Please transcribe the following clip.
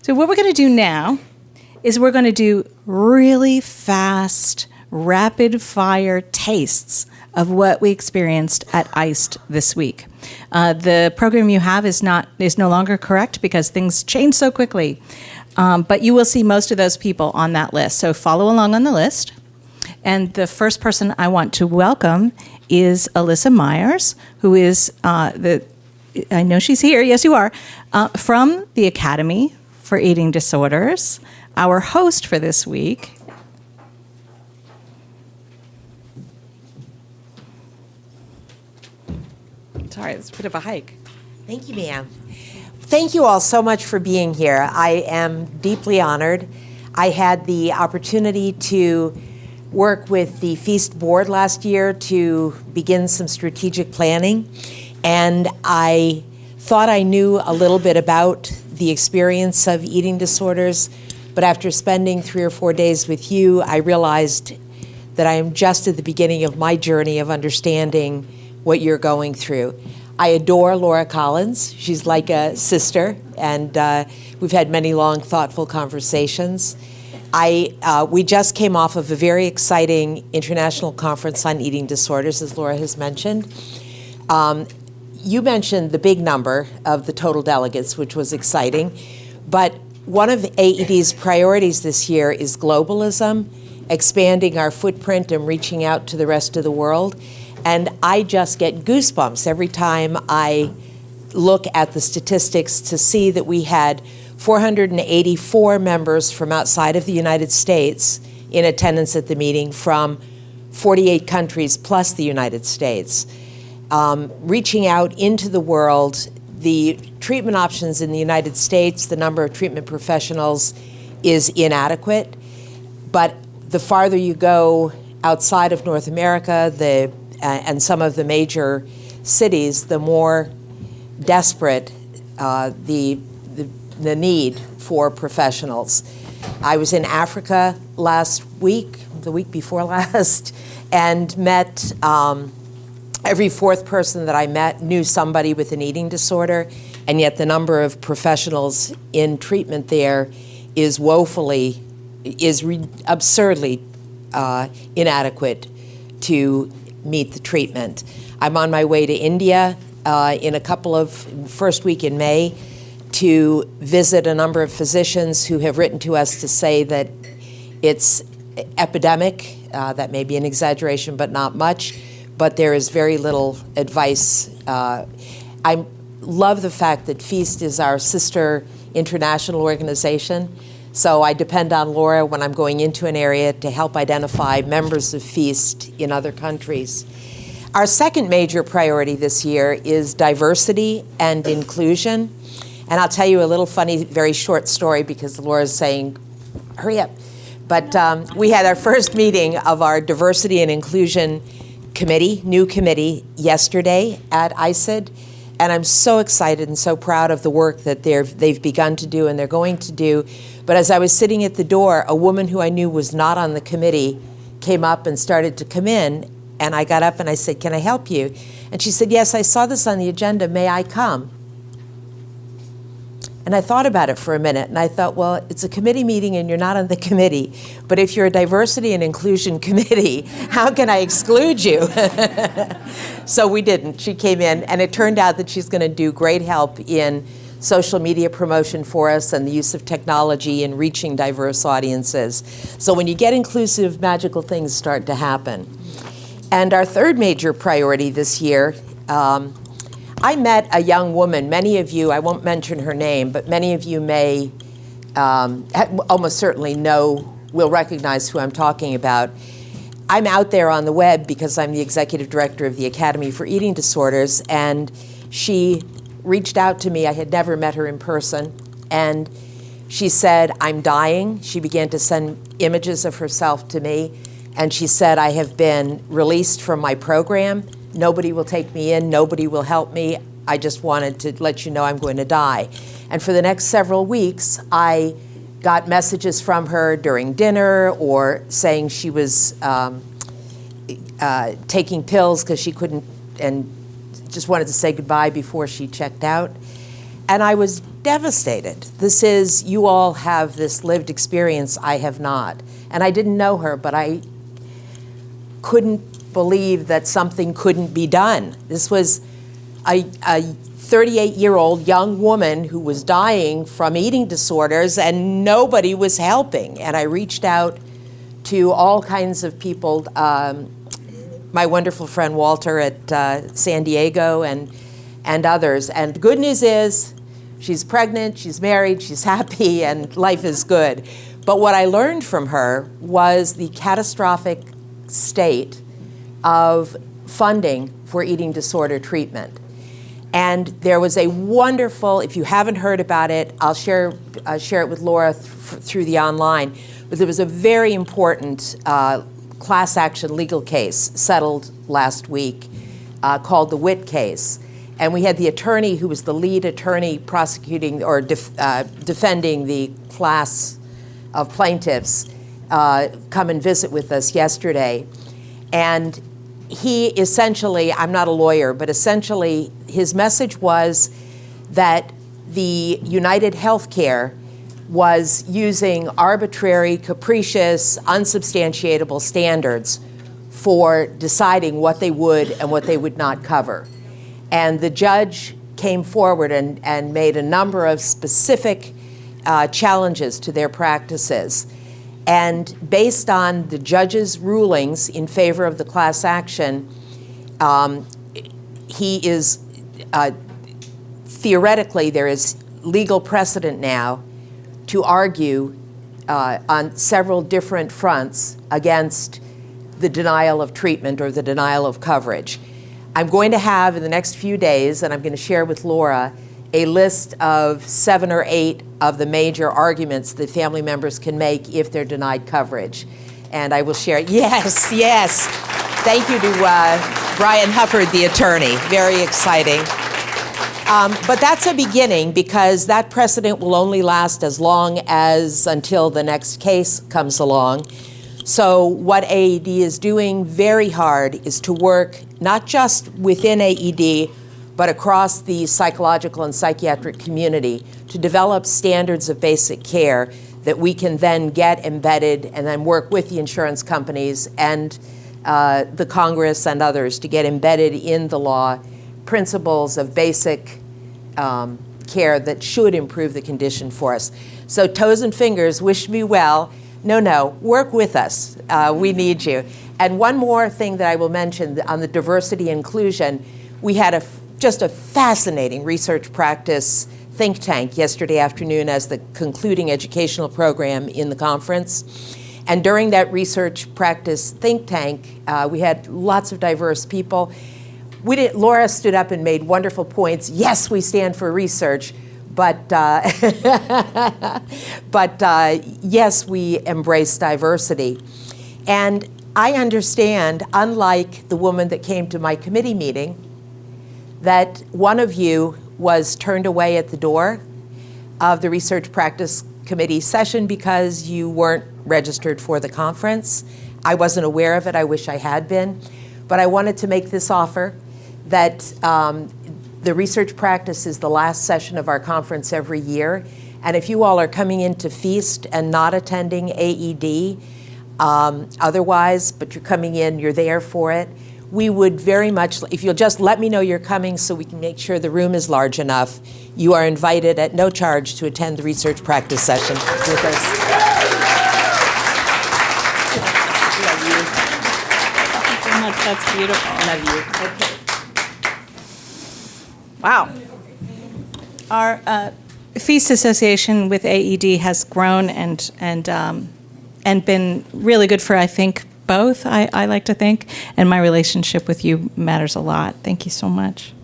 So what we're going to do now is we're going to do really fast, rapid-fire tastes of what we experienced at AED this week. The program you have is no longer correct because things change so quickly, but you will see most of those people on that list. So follow along on the list. And the first person I want to welcome is Elissa Myers, who is I know she's here, yes you are, from the Academy for Eating Disorders, our host for this week. Sorry, it's a bit of a hike. Thank you, ma'am. Thank you all so much for being here. I am deeply honored. I had the opportunity to work with the F.E.A.S.T board last year to begin some strategic planning, and I thought I knew a little bit about the experience of eating disorders, but after spending 3 or 4 days with you, I realized that I am just at the beginning of my journey of understanding what you're going through. I adore Laura Collins. She's like a sister, and we've had many long, thoughtful conversations. We just came off of a very exciting international conference on eating disorders, as Laura has mentioned. You mentioned the big number of the total delegates, which was exciting, but one of AED's priorities this year is globalism, expanding our footprint and reaching out to the rest of the world. And I just get goosebumps every time I look at the statistics to see that we had 484 members from outside of the United States in attendance at the meeting from 48 countries plus the United States. Reaching out into the world, the treatment options in the United States, the number of treatment professionals is inadequate, but the farther you go outside of North America, and some of the major cities, the more desperate the need for professionals. I was in Africa last week, the week before last, and met every fourth person that I met knew somebody with an eating disorder, and yet the number of professionals in treatment there is absurdly inadequate to meet the treatment. I'm on my way to India in first week in May to visit a number of physicians who have written to us to say that it's epidemic. That may be an exaggeration, but not much. But there is very little advice. I love the fact that F.E.A.S.T is our sister international organization. So I depend on Laura when I'm going into an area to help identify members of F.E.A.S.T in other countries. Our second major priority this year is diversity and inclusion. And I'll tell you a little funny, very short story because Laura's saying, hurry up. But we had our first meeting of our diversity and inclusion committee, new committee, yesterday at ISID. And I'm so excited and so proud of the work that they've begun to do and they're going to do. But as I was sitting at the door, a woman who I knew was not on the committee came up and started to come in. And I got up and I said, can I help you? And she said, yes, I saw this on the agenda. May I come? And I thought about it for a minute, and I thought, well, it's a committee meeting and you're not on the committee. But if you're a diversity and inclusion committee, how can I exclude you? So we didn't. She came in, and it turned out that she's going to do great help in social media promotion for us and the use of technology in reaching diverse audiences. So when you get inclusive, magical things start to happen. And our third major priority this year, I met a young woman. Many of you, I won't mention her name, but many of you may almost certainly will recognize who I'm talking about. I'm out there on the web because I'm the executive director of the Academy for Eating Disorders, and she reached out to me. I had never met her in person, and she said, I'm dying. She began to send images of herself to me, and she said, I have been released from my program. Nobody will take me in, nobody will help me. I just wanted to let you know I'm going to die. And for the next several weeks, I got messages from her during dinner or saying she was taking pills because she couldn't, and just wanted to say goodbye before she checked out. And I was devastated. This is, you all have this lived experience, I have not. And I didn't know her, but I couldn't believe that something couldn't be done. This was a 38-year-old young woman who was dying from eating disorders, and nobody was helping. And I reached out to all kinds of people, my wonderful friend Walter at San Diego and others. And the good news is she's pregnant, she's married, she's happy, and life is good. But what I learned from her was the catastrophic state of funding for eating disorder treatment. And there was a wonderful, if you haven't heard about it, I'll share it with Laura through the online, but there was a very important class action legal case settled last week called the Witt case. And we had the attorney who was the lead attorney prosecuting or defending the class of plaintiffs come and visit with us yesterday. And he essentially, I'm not a lawyer, but essentially his message was that the United Healthcare was using arbitrary, capricious, unsubstantiatable standards for deciding what they would and what they would not cover. And the judge came forward and made a number of specific challenges to their practices. And based on the judge's rulings in favor of the class action, he is, theoretically, there is legal precedent now to argue on several different fronts against the denial of treatment or the denial of coverage. I'm going to have in the next few days, and I'm going to share with Laura, a list of 7 or 8 of the major arguments that family members can make if they're denied coverage. And I will share, yes. Thank you to Brian Hufford, the attorney, very exciting. But that's a beginning, because that precedent will only last as long as until the next case comes along. So what AED is doing very hard is to work not just within AED, but across the psychological and psychiatric community to develop standards of basic care that we can then get embedded and then work with the insurance companies and the Congress and others to get embedded in the law principles of basic care that should improve the condition for us. So toes and fingers, wish me well. No, work with us. We need you. And one more thing that I will mention on the diversity inclusion, we had just a fascinating research practice think tank yesterday afternoon as the concluding educational program in the conference. And during that research practice think tank, we had lots of diverse people. Laura stood up and made wonderful points. Yes, we stand for research, but yes, we embrace diversity. And I understand, unlike the woman that came to my committee meeting, that one of you was turned away at the door of the Research Practice Committee session because you weren't registered for the conference. I wasn't aware of it. I wish I had been. But I wanted to make this offer that the Research Practice is the last session of our conference every year. And if you all are coming into F.E.A.S.T and not attending AED otherwise, but you're coming in, you're there for it, we would very much, if you'll just let me know you're coming so we can make sure the room is large enough, you are invited at no charge to attend the research practice session with us. Love you. Thank you so much. That's beautiful. Love you. Okay. Wow. Our F.E.A.S.T association with AED has grown and been really good for, I think, both, I like to think, and my relationship with you matters a lot. Thank you so much.